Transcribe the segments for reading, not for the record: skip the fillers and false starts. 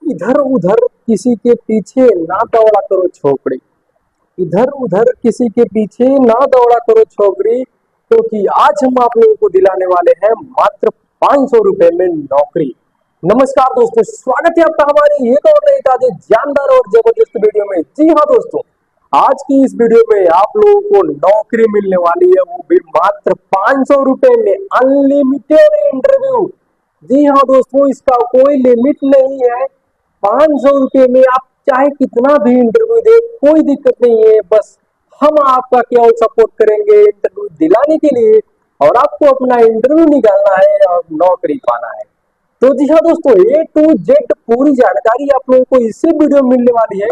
इधर उधर किसी के पीछे ना दौड़ा करो छोकरी। इधर उधर किसी के पीछे ना दौड़ा करो छोकरी, क्योंकि आज हम आप लोगों को दिलाने वाले हैं मात्र 500 रुपए में नौकरी। नमस्कार दोस्तों, स्वागत है आपका हमारी एक और नई ताजे जानदार और जबरदस्त वीडियो में। जी हाँ दोस्तों, आज की इस वीडियो में आप लोगों को नौकरी मिलने वाली है, वो भी मात्र 500 रुपए में। Unlimited interview. जी हाँ दोस्तों, इसका कोई लिमिट नहीं है। 500 रुपये में आप चाहे कितना भी इंटरव्यू दे, कोई दिक्कत नहीं है। बस हम आपका केवल सपोर्ट करेंगे इंटरव्यू दिलाने के लिए, और आपको अपना इंटरव्यू निकालना है और नौकरी पाना है। तो जी हाँ दोस्तों, ए टू जेड पूरी जानकारी आप लोगों को इसी वीडियो में मिलने वाली है।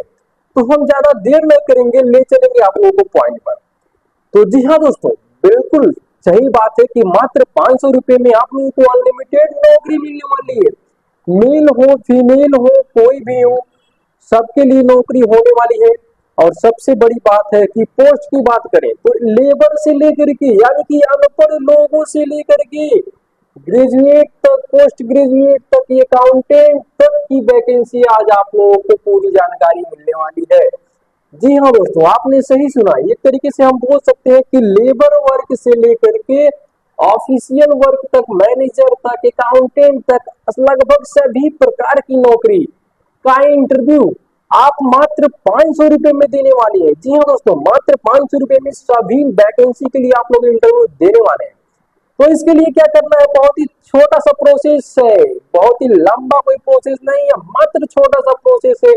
तो हम ज्यादा देर नहीं करेंगे, ले चलेंगे आप लोगों को पॉइंट पर। तो जी हाँ दोस्तों, बिल्कुल सही बात है कि मात्र 500 रुपये में आप लोगों को अनलिमिटेड नौकरी मिलने वाली है। मेल हो फीमेल हो कोई भी हो, सबके लिए नौकरी होने वाली है। और सबसे बड़ी बात है कि पोस्ट की बात करें तो लेबर से लेकर के, यानी कि अनपढ़ लोगों से लेकर के ग्रेजुएट तक, पोस्ट ग्रेजुएट तक, अकाउंटेंट तक की वैकेंसी आज आप लोगों को पूरी जानकारी मिलने वाली है। जी हाँ दोस्तों, आपने सही सुना। एक तरीके से हम बोल सकते हैं कि लेबर वर्क से लेकर के ऑफिशियल वर्क तक, मैनेजर तक, अकाउंटेंट तक, लगभग सभी प्रकार की नौकरी का इंटरव्यू आप मात्र 500 रुपए में देने वाली है। जी हाँ दोस्तों, मात्र 500 रुपए में सभी वैकेंसी के लिए आप लोग इंटरव्यू देने वाले हैं। तो इसके लिए क्या करना है, बहुत ही छोटा सा प्रोसेस है, बहुत ही लंबा कोई प्रोसेस नहीं है, मात्र छोटा सा प्रोसेस है।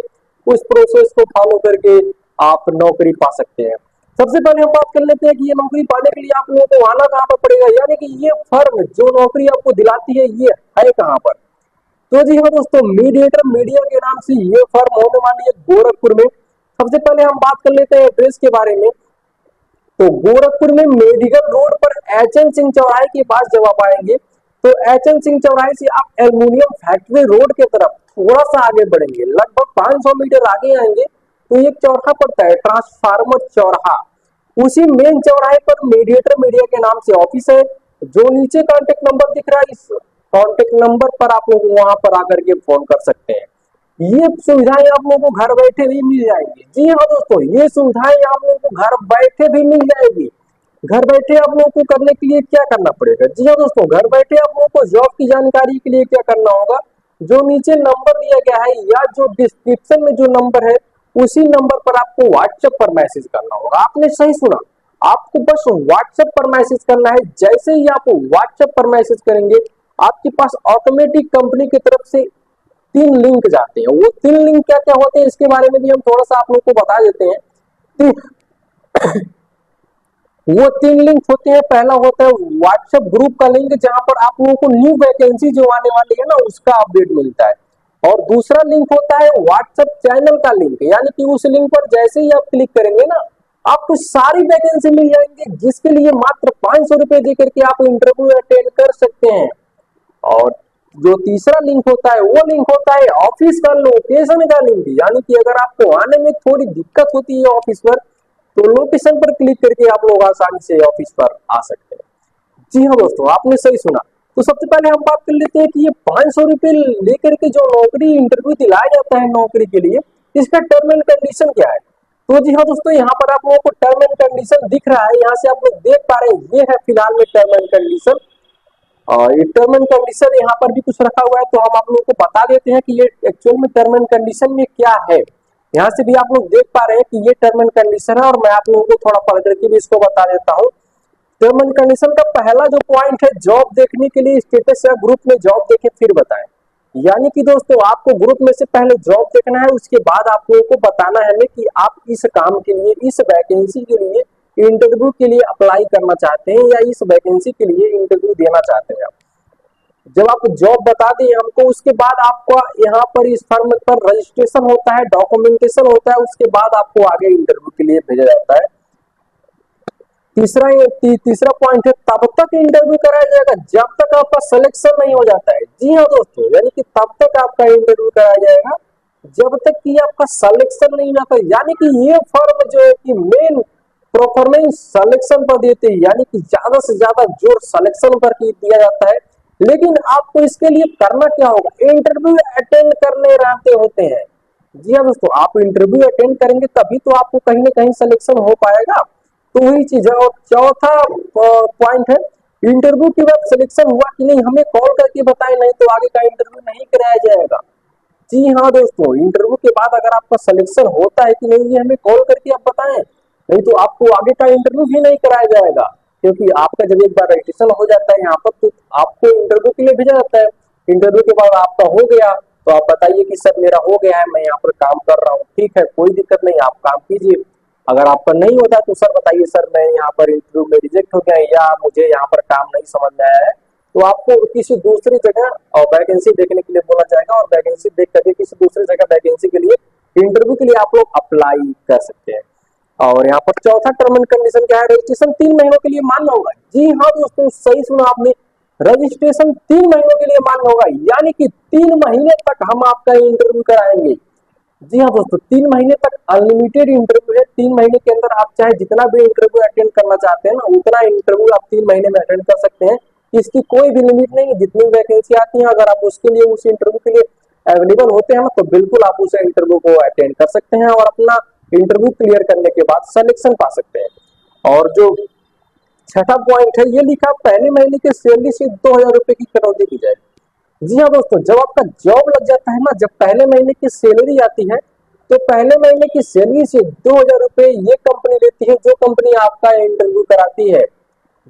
उस प्रोसेस को फॉलो करके आप नौकरी पा सकते हैं। सबसे पहले हम बात कर लेते हैं कि ये नौकरी पाने के लिए आप लोगों को आना कहाँ पर पड़ेगा, यानी कि ये फर्म जो नौकरी आपको दिलाती है ये है कहाँ पर। तो जी हाँ दोस्तों, मीडिएटर मीडिया के नाम से ये फर्म होने वाली है गोरखपुर में। सबसे पहले हम बात कर लेते हैं एड्रेस के बारे में। तो गोरखपुर में मेडिकल रोड पर एचएन सिंह चौराहे के पास जब आप आएंगे, तो एचएन सिंह चौराहे से आप एल्युमिनियम फैक्ट्री रोड के तरफ थोड़ा सा आगे बढ़ेंगे, लगभग 500 मीटर आगे आएंगे तो एक चौराहा पड़ता है, ट्रांसफार्मर चौराहा। उसी मेन चौराहे पर मेडिएटर मीडिया के नाम से ऑफिस है। जो नीचे कांटेक्ट नंबर दिख रहा है, इस कांटेक्ट नंबर पर आप लोग वहां पर आकर के फोन कर सकते हैं। ये सुविधाएं आप लोगों को घर बैठे भी मिल जाएंगी। जी हाँ दोस्तों, ये सुविधाएं आप लोगों को घर बैठे भी मिल जाएगी। घर बैठे आप लोगों को करने के लिए क्या करना पड़ेगा, जी हाँ दोस्तों, घर बैठे आप लोगों को जॉब की जानकारी के लिए क्या करना होगा, जो नीचे नंबर दिया गया है या जो डिस्क्रिप्शन में जो नंबर है, उसी नंबर पर आपको व्हाट्सएप पर मैसेज करना होगा। आपने सही सुना, आपको बस व्हाट्सएप पर मैसेज करना है। जैसे ही आप व्हाट्सएप पर मैसेज करेंगे, आपके पास ऑटोमेटिक कंपनी की तरफ से 3 लिंक जाते हैं। वो 3 लिंक क्या क्या होते हैं, इसके बारे में भी हम थोड़ा सा आप लोग को बता देते हैं। वो 3 लिंक होते हैं। पहला होता है व्हाट्सएप ग्रुप का लिंक, जहां पर आप लोगों को न्यू वैकेंसी जो आने वाली है ना, उसका अपडेट मिलता है। और दूसरा लिंक होता है व्हाट्सएप चैनल का लिंक, यानी कि उस लिंक पर जैसे ही आप क्लिक करेंगे ना, आपको सारी वैकेंसी मिल जाएंगे, जिसके लिए मात्र 500 रुपए देकर के आप इंटरव्यू अटेंड कर सकते हैं। और जो तीसरा लिंक होता है, वो लिंक होता है ऑफिस का लोकेशन का लिंक, यानी कि अगर आपको आने में थोड़ी दिक्कत होती है ऑफिस पर, तो लोकेशन पर क्लिक करके आप लोग आसानी से ऑफिस पर आ सकते हैं। जी हाँ दोस्तों, आपने सही सुना। तो सबसे पहले हम बात कर लेते हैं कि ये 500 रुपए लेकर के जो नौकरी इंटरव्यू दिलाया जाता है नौकरी के लिए, इसका टर्म एंड कंडीशन क्या है। तो जी हाँ दोस्तों, यहाँ पर आप लोगों को टर्म एंड कंडीशन दिख रहा है, यहाँ से आप लोग देख पा रहे हैं, ये है फिलहाल में टर्म एंड कंडीशन। ये टर्म एंड कंडीशन यहाँ पर भी कुछ रखा हुआ है, तो हम आप लोगों को बता देते हैं कि ये एक्चुअल में टर्म एंड कंडीशन में क्या है। यहाँ से भी आप लोग देख पा रहे हैं कि ये टर्म एंड कंडीशन है, और मैं आप लोगों को थोड़ा पढ़ करके भी इसको बता देता हूँ। टर्म एंड कंडीशन का पहला जो पॉइंट है, जॉब देखने के लिए स्टेटस या ग्रुप में जॉब देखे फिर बताएं। यानी कि दोस्तों, आपको ग्रुप में से पहले जॉब देखना है, उसके बाद आप लोगों को बताना है हमें कि आप इस काम के लिए, इस वैकेंसी के लिए इंटरव्यू के लिए अप्लाई करना चाहते हैं, या इस वैकेंसी के लिए इंटरव्यू देना चाहते हैं। जब आप जॉब बता दें हमको, उसके बाद आपका यहाँ पर इस फर्म पर रजिस्ट्रेशन होता है, डॉक्यूमेंटेशन होता है, उसके बाद आपको आगे इंटरव्यू के लिए भेजा जाता है। तीसरा पॉइंट है, तब तक इंटरव्यू कराया जाएगा जब तक आपका सिलेक्शन नहीं हो जाता है। जी हाँ दोस्तों, यानी कि तब तक आपका इंटरव्यू कराया जाएगा जब तक कि आपका सिलेक्शन नहीं होता। यानी कि ये फर्म जो है कि मेन परफॉर्मेंस सिलेक्शन पर देते हैं, यानी कि ज्यादा से ज्यादा जोर सिलेक्शन पर दिया जाता है। लेकिन आपको इसके लिए करना क्या होगा, इंटरव्यू अटेंड करने रहते होते हैं। जी हाँ दोस्तों, आप इंटरव्यू अटेंड करेंगे तभी तो आपको कहीं ना कहीं सिलेक्शन हो पाएगा। तो वही चीज है। और चौथा पॉइंट है, इंटरव्यू के बाद सिलेक्शन हुआ कि नहीं हमें कॉल करके बताएं, नहीं तो आगे का इंटरव्यू नहीं कराया जाएगा। जी हाँ दोस्तों, इंटरव्यू के बाद अगर आपका सिलेक्शन होता है कि नहीं ये हमें कॉल करके आप बताएं, नहीं तो आपको आगे का इंटरव्यू भी नहीं कराया जाएगा। क्योंकि आपका जब एक बार रजिस्ट्रेशन हो जाता है यहाँ पर तो आपको इंटरव्यू के लिए भेजा जाता है। इंटरव्यू के बाद आपका हो गया तो आप बताइए कि सर मेरा हो गया है, मैं यहाँ पर काम कर रहा हूँ, ठीक है कोई दिक्कत नहीं, आप काम कीजिए। अगर आपका नहीं होता तो सर बताइए सर मैं यहाँ पर इंटरव्यू में रिजेक्ट हो गया या मुझे यहाँ पर काम नहीं समझ में आया है, तो आपको किसी दूसरी जगह वैकेंसी देखने के लिए बोला जाएगा और वैकेंसी देख करके किसी दूसरी जगह वैकेंसी के लिए इंटरव्यू के लिए आप लोग अप्लाई कर सकते हैं। और यहाँ पर चौथा टर्म एंड कंडीशन क्या है, रजिस्ट्रेशन 3 महीनों के लिए मान्य होगा। जी हाँ दोस्तों, सही सुना आपने, रजिस्ट्रेशन 3 महीनों के लिए मान्य होगा, यानी कि 3 महीने तक हम आपका इंटरव्यू कराएंगे। जी हाँ दोस्तों, 3 महीने तक अनलिमिटेड इंटरव्यू है। 3 महीने के अंदर आप चाहे जितना भी इंटरव्यू अटेंड करना चाहते हैं ना उतना इंटरव्यू आप 3 महीने में अटेंड कर सकते हैं। इसकी कोई भी लिमिट नहीं है, जितनी वैकेंसी आती है अगर आप उसके लिए उस इंटरव्यू के लिए अवेलेबल होते हैं ना तो बिल्कुल आप उस इंटरव्यू को अटेंड कर सकते हैं और अपना इंटरव्यू क्लियर करने के बाद सिलेक्शन पा सकते हैं। और जो छठा पॉइंट है ये लिखा, पहले महीने के सैलरी से 2,000 रुपए की कटौती की जाए। जी हाँ दोस्तों, जब आपका जॉब लग जाता है ना, जब पहले महीने की सैलरी आती है तो पहले महीने की सैलरी से 2,000 रुपए ये कंपनी लेती है, जो कंपनी आपका इंटरव्यू कराती है।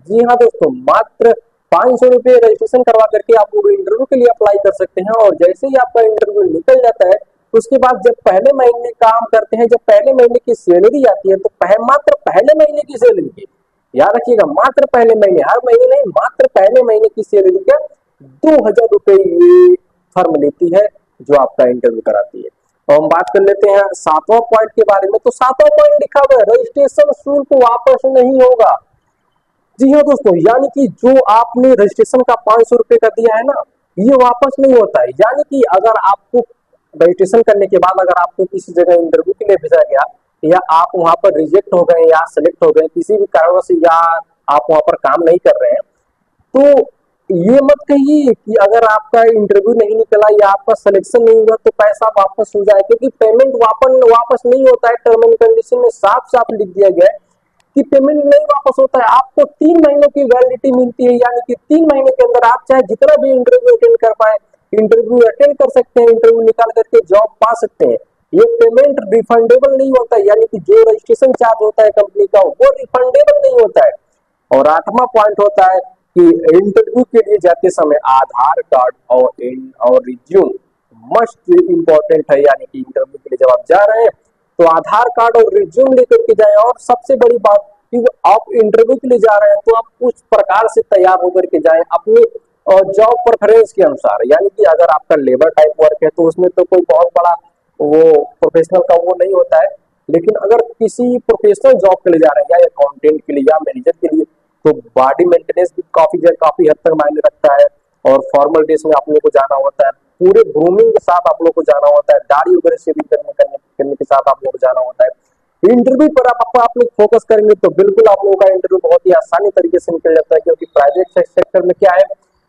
जी हाँ दोस्तों, मात्र 500 रुपए रजिस्ट्रेशन करवा करके आप लोग इंटरव्यू के लिए अप्लाई कर सकते हैं। और जैसे ही आपका इंटरव्यू निकल जाता है उसके बाद जब पहले महीने काम करते हैं, जब पहले महीने की सैलरी आती है तो मात्र पहले महीने की सैलरी की, याद रखिएगा, मात्र पहले महीने, हर महीने नहीं, मात्र पहले महीने की सैलरी का 2,000 रुपए ये फर्म लेती है जो आपका इंटरव्यू कराती है। तो हम बात कर लेते हैं 7वां पॉइंट के बारे में। तो 7वां पॉइंट लिखा हुआ है, रजिस्ट्रेशन शुल्क वापस नहीं होगा। जी हाँ दोस्तों, यानी कि जो आपने रजिस्ट्रेशन का 500 रुपए का दिया है ना, ये वापस नहीं होता है। यानी कि अगर आपको रजिस्ट्रेशन करने के बाद अगर आपको किसी जगह इंटरव्यू के लिए भेजा गया या आप वहां पर रिजेक्ट हो गए या सिलेक्ट हो गए किसी भी कारणों से, या आप वहां पर काम नहीं कर रहे हैं, तो ये मत कहिए कि अगर आपका इंटरव्यू नहीं निकला या आपका सिलेक्शन नहीं हुआ तो पैसा वापस हो जाए, क्योंकि पेमेंट वापस नहीं होता है। टर्म एंड कंडीशन में साफ साफ लिख दिया गया है कि पेमेंट नहीं वापस होता है। आपको 3 महीनों की वैलिडिटी मिलती है, यानी कि 3 महीने के अंदर आप चाहे जितना भी इंटरव्यू अटेंड कर पाए, इंटरव्यू अटेंड कर सकते हैं, इंटरव्यू निकाल करके जॉब पा सकते हैं। ये पेमेंट रिफंडेबल नहीं होता है, यानी कि जो रजिस्ट्रेशन चार्ज होता है कंपनी का वो रिफंडेबल नहीं होता है। और 8वां पॉइंट होता है कि इंटरव्यू के लिए जाते समय आधार कार्ड और रिज्यूम मस्ट इंपॉर्टेंट है। यानी कि इंटरव्यू के लिए जब आप जा रहे हैं तो आधार कार्ड और रिज्यूम लेकर के जाएं। और सबसे बड़ी बात कि आप इंटरव्यू के लिए जा रहे हैं तो आप कुछ प्रकार से तैयार होकर के जाएं अपने जॉब प्रेफरेंस के अनुसार। यानी कि अगर आपका लेबर टाइप वर्क है तो उसमें तो कोई बहुत बड़ा वो प्रोफेशनल का वो नहीं होता है, लेकिन अगर किसी प्रोफेशनल जॉब के लिए जा रहे हैं या अकाउंटेंट के लिए या मैनेजर के लिए तो बॉडी मेंटेनेंस भी काफी हद तक मायने रखता है। और फॉर्मल ड्रेस में आप लोग को जाना होता है, पूरे ग्रूमिंग के साथ आप लोग को जाना होता है, दाढ़ी वगैरह शेविंग करने के साथ आप लोग को जाना होता है। इंटरव्यू पर आप लोग फोकस करेंगे तो बिल्कुल आप लोगों का इंटरव्यू बहुत ही आसानी तरीके से निकल जाता है। क्योंकि प्राइवेट सेक्टर में क्या है,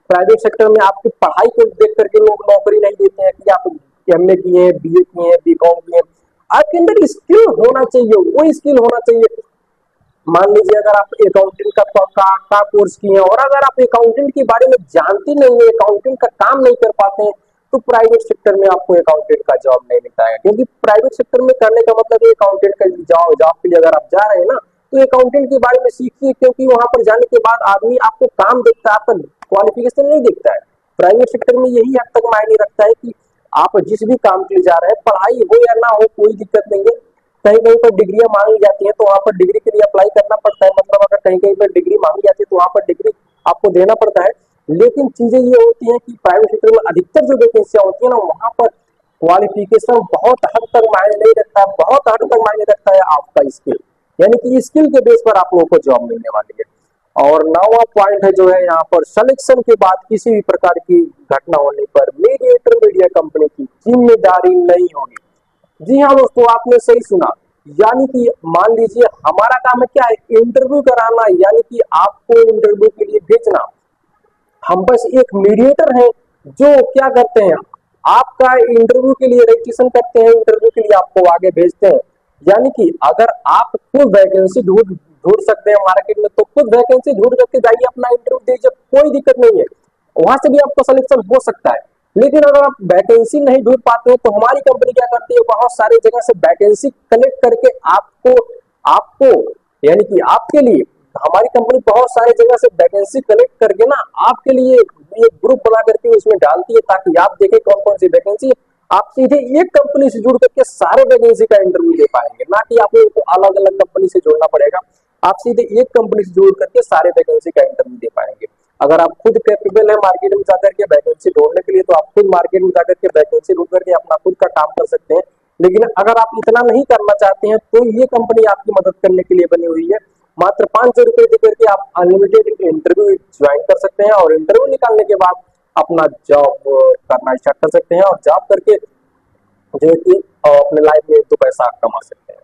प्राइवेट सेक्टर में आपकी पढ़ाई को देख करके लोग नौकरी नहीं देते हैं कि आप एमए किए हैं, बीए किए हैं, बीकॉम किए हैं। आपके अंदर स्किल होना चाहिए, वो स्किल होना चाहिए। मान लीजिए अगर आप अकाउंटिंग का कोर्स किए हैं और अगर आप अकाउंटेंट के बारे में जानते नहीं है, अकाउंटिंग का काम नहीं कर पाते हैं, तो प्राइवेट सेक्टर में आपको अकाउंटेंट का जॉब नहीं मिलता है। क्योंकि प्राइवेट सेक्टर में करने का मतलब है अकाउंटेंट का जॉब के लिए अगर आप जा रहे हैं ना तो अकाउंटेंट के बारे में सीखिए। क्योंकि वहां पर जाने के बाद आदमी आपको काम देखता है, आपका क्वालिफिकेशन नहीं देखता है। प्राइवेट सेक्टर में यही हद तक मायने रखता है कि आप जिस भी काम के लिए जा रहे हैं, पढ़ाई हो या ना हो कोई दिक्कत नहीं है। कहीं कहीं पर डिग्रियां मांगी जाती है तो वहां पर डिग्री के लिए अप्लाई करना पड़ता है, मतलब अगर कहीं कहीं पर डिग्री मांगी जाती है तो वहां पर डिग्री आपको देना पड़ता है। लेकिन चीजें ये होती हैं कि प्राइवेट सेक्टर में अधिकतर जो वैकेंसियां होती है ना वहां पर क्वालिफिकेशन बहुत हद तक मायने नहीं रखता है, बहुत हद तक मायने रखता है आपका स्किल। यानी कि स्किल के बेस पर आप लोगों को जॉब मिलने वाली है। और 9वां पॉइंट है जो है यहाँ पर, सिलेक्शन के बाद किसी भी प्रकार की घटना होने पर मीडिएटर मीडिया कंपनी की जिम्मेदारी नहीं होगी। जी हाँ दोस्तों, आपने सही सुना। यानी कि मान लीजिए हमारा काम है क्या है, इंटरव्यू कराना, यानी कि आपको इंटरव्यू के लिए भेजना। हम बस एक मीडिएटर हैं जो क्या करते हैं, आपका इंटरव्यू के लिए रजिस्ट्रेशन करते हैं, इंटरव्यू के लिए आपको आगे भेजते हैं। यानी कि अगर आप खुद वैकेंसी ढूंढ ढूंढ सकते हैं मार्केट में, तो खुद वैकेंसी ढूंढ करके जाइए, अपना इंटरव्यू दीजिए, कोई दिक्कत नहीं है, वहां से भी आपको सिलेक्शन हो सकता है। लेकिन अगर आप वैकेंसी नहीं ढूंढ पाते हैं तो हमारी कंपनी क्या करती है, बहुत सारी जगह से वैकेंसी कलेक्ट करके आपको आपको यानी कि आपके लिए हमारी कंपनी बहुत सारी जगह से वैकेंसी कलेक्ट करके ना आपके लिए एक ग्रुप बना करके उसमें डालती है, ताकि आप देखें कौन कौन सी वैकेंसी। आप सीधे एक कंपनी से जुड़ करके सारे वैकेंसी का इंटरव्यू दे पाएंगे, ना कि आपको अलग अलग कंपनी से जोड़ना पड़ेगा। आप सीधे एक कंपनी से जुड़ करके सारे वैकेंसी का इंटरव्यू दे पाएंगे। अगर आप खुद कैपेबल है मार्केट में जाकर के वैकेंसी ढूंढने के लिए, तो आप खुद मार्केट में जाकर के वैकेंसी ढूंढ करके अपना खुद का काम कर सकते हैं। लेकिन अगर आप इतना नहीं करना चाहते हैं तो ये कंपनी आपकी मदद करने के लिए बनी हुई है। मात्र 500 रुपए देकर के आप अनलिमिटेड इंटरव्यू ज्वाइन कर सकते हैं, और इंटरव्यू निकालने के बाद अपना जॉब करना स्टार्ट कर सकते हैं, और जॉब करके जो है कि अपने लाइफ में 2 पैसा कमा सकते हैं।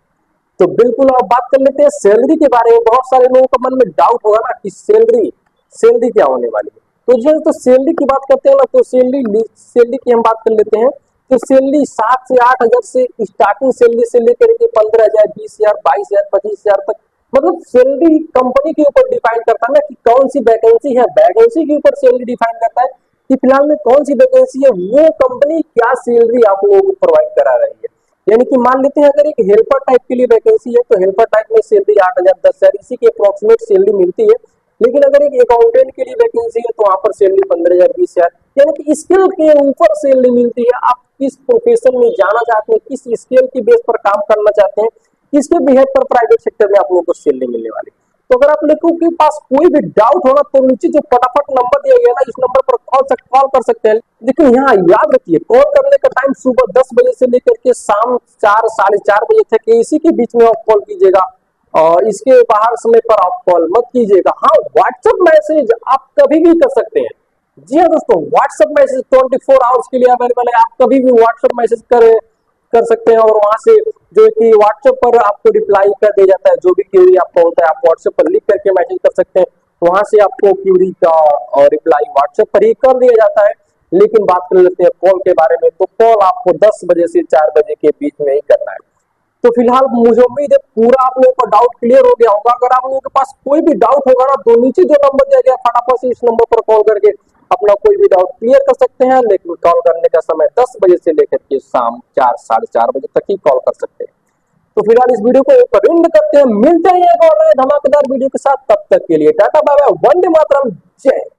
तो बिल्कुल आप बात कर लेते हैं सैलरी के बारे में। बहुत सारे लोगों का मन में डाउट होगा ना कि सैलरी सैलरी क्या होने वाली है। तो जो है तो सैलरी की बात करते हैं ना, तो सैलरी सैलरी की हम बात कर लेते हैं। तो सैलरी 7 से 8 हजार से स्टार्टिंग सैलरी से लेकर के 15 हजार, 20 हजार, 22 हजार, 25 हजार तक, मतलब सैलरी कंपनी के ऊपर डिफाइन करता है ना कि कौन सी वैकेंसी है, वैकेंसी के ऊपर सैलरी डिफाइन करता है कि फिलहाल में कौन सी वैकेंसी है, वो कंपनी क्या सैलरी आप लोगों को प्रोवाइड करा रही है। यानी कि मान लेते हैं अगर एक हेल्पर टाइप के लिए वैकेंसी है, तो हेल्पर टाइप में सैलरी 8 हजार, 10 हजार, इसी की अप्रोक्सीमेट सैलरी मिलती है। लेकिन अगर एक अकाउंटेंट के लिए वैकेंसी है तो वहां पर सैलरी 15 हजार, 20 हजार, यानी कि स्किल के ऊपर सैलरी मिलती है। आप किस प्रोफेशन में जाना चाहते हैं, किस स्किल की बेस पर काम करना चाहते हैं, इसके बिहेव पर प्राइवेट सेक्टर में आप लोगों को सैलरी मिलने वाली। तो अगर आप लोगों के पास कोई भी डाउट होगा तो नीचे जो फटाफट नंबर दिया गया ना, इस नंबर पर कॉल कर सकते हैं। लेकिन यहाँ याद रखिए, कॉल करने का टाइम सुबह 10 बजे से लेकर के शाम 4, 4:30 बजे तक, इसी के बीच में आप कॉल कीजिएगा, और इसके बाहर समय पर आप कॉल मत कीजिएगा। हाँ, व्हाट्सएप मैसेज आप कभी भी कर सकते हैं। जी हाँ दोस्तों, व्हाट्सएप मैसेज 24 आवर्स के लिए अवेलेबल है। आप कभी भी व्हाट्सएप मैसेज कर सकते हैं, और वहां से जो है कि व्हाट्सएप पर आपको रिप्लाई कर दिया जाता है। जो भी क्यूरी आपका होता है आप व्हाट्सएप पर लिख करके मैसेज कर सकते हैं, वहां से आपको क्यूरी का और रिप्लाई व्हाट्सएप पर ही कर दिया जाता है। लेकिन बात कर लेते हैं कॉल के बारे में, तो कॉल आपको 10 बजे से 4 बजे के बीच में ही करना है। तो फिलहाल मुझे उम्मीद है पूरा आप लोगों का डाउट क्लियर हो गया होगा। अगर आप लोगों के पास कोई भी डाउट होगा ना, तो नीचे जो नंबर दिया गया फटाफट से इस नंबर पर कॉल करके अपना कोई भी डाउट क्लियर कर सकते हैं। लेकिन कॉल करने का समय 10 बजे से लेकर के शाम 4, 4:30 बजे तक ही कॉल कर सकते हैं। तो फिलहाल इस वीडियो को एंड करते हैं, मिलते हैं एक और नए धमाकेदार वीडियो के साथ। तब तक के लिए tata bye bye, Vande Mataram, जय।